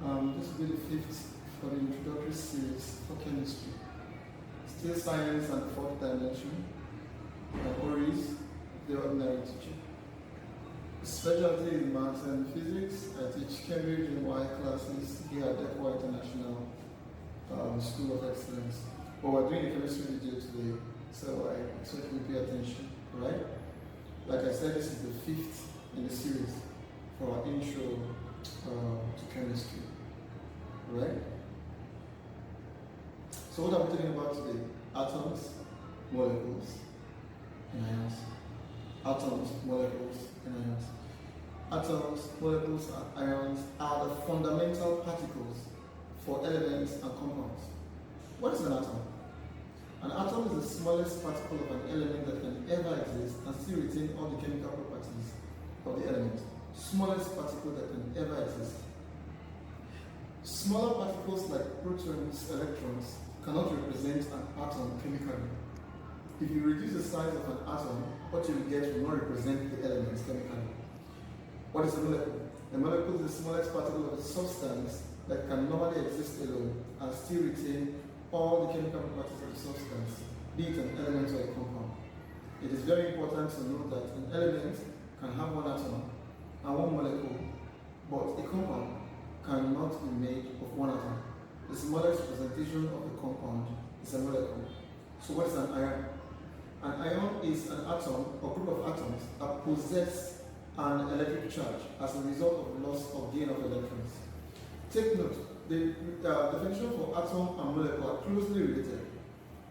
This will be the fifth for the introductory series for chemistry. Still science and the fourth dimension. Boris, the ordinary teacher. Specialty in maths and physics. I teach Cambridge and Y classes here at Bohr International School of Excellence. But we're doing a chemistry video today, so I expect you to pay attention, right? Like I said, this is the fifth in the series for our intro to chemistry, right? So what are we talking about today? Atoms, molecules, and ions. Atoms, molecules, and ions. Atoms, molecules, and ions are the fundamental particles for elements and compounds. What is an atom? An atom is the smallest particle of an element that can ever exist and still retain all the chemical properties of the element. Smallest particle that can ever exist. Smaller particles like protons, electrons, cannot represent an atom chemically. If you reduce the size of an atom, what you will get will not represent the elements chemically. What is a molecule? A molecule is the smallest particle of a substance that can normally exist alone and still retain all the chemical properties of the substance, be it an element or a compound. It is very important to know that an element can have one atom and one molecule, but a compound cannot be made of one atom. The smallest representation of the compound is a molecule. So what is an ion? An ion is an atom or group of atoms that possess an electric charge as a result of loss or gain of electrons. Take note, the definition for atom and molecule are closely related.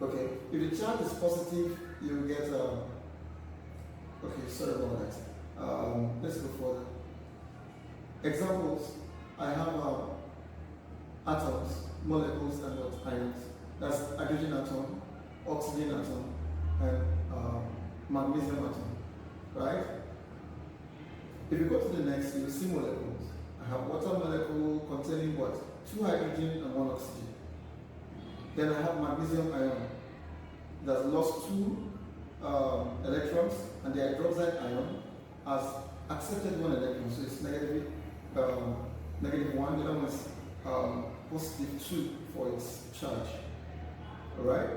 Okay, if the charge is positive, you will get okay, sorry about that. Let's go further. Examples, I have atoms, molecules, and what? Ions. That's hydrogen atom, oxygen atom, and magnesium atom, right? If you go to the next, you will see molecules. I have water molecule containing what? 2 hydrogen and 1 oxygen. Then I have magnesium ion that lost 2 electrons, and the hydroxide ion has accepted 1 electron, so it's negative 1, the other one is positive 2 for its charge. Alright?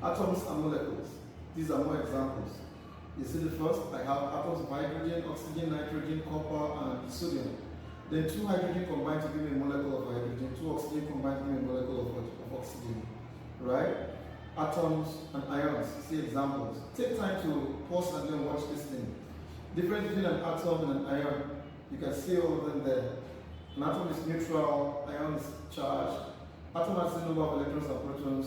Atoms and molecules. These are more examples. You see the first, I have atoms of hydrogen, oxygen, nitrogen, copper, and sodium. Then 2 hydrogen combine to give me a molecule of hydrogen, 2 oxygen combine to give me a molecule of oxygen. Right? Atoms and ions. See examples. Take time to pause and then watch this thing. Difference between an atom and an ion. You can see all of them there. An atom is neutral, ion is charged. Atom has the number of electrons and protons,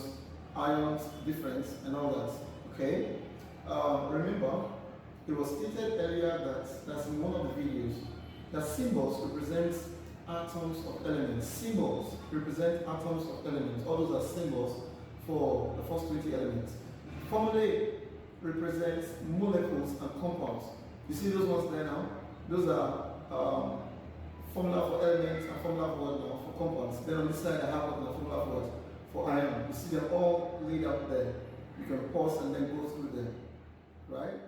ions different, and all that. Okay? Remember, it was stated earlier that's in one of the videos that symbols represent atoms of elements. Symbols represent atoms of elements. All those are symbols for the first 20 elements. Formulae represents molecules and compounds. You see those ones there now? Those are formula for elements and formula for compounds. Then on this side I have the formula for ion. You see them all laid out there. You can pause and then go through them, right?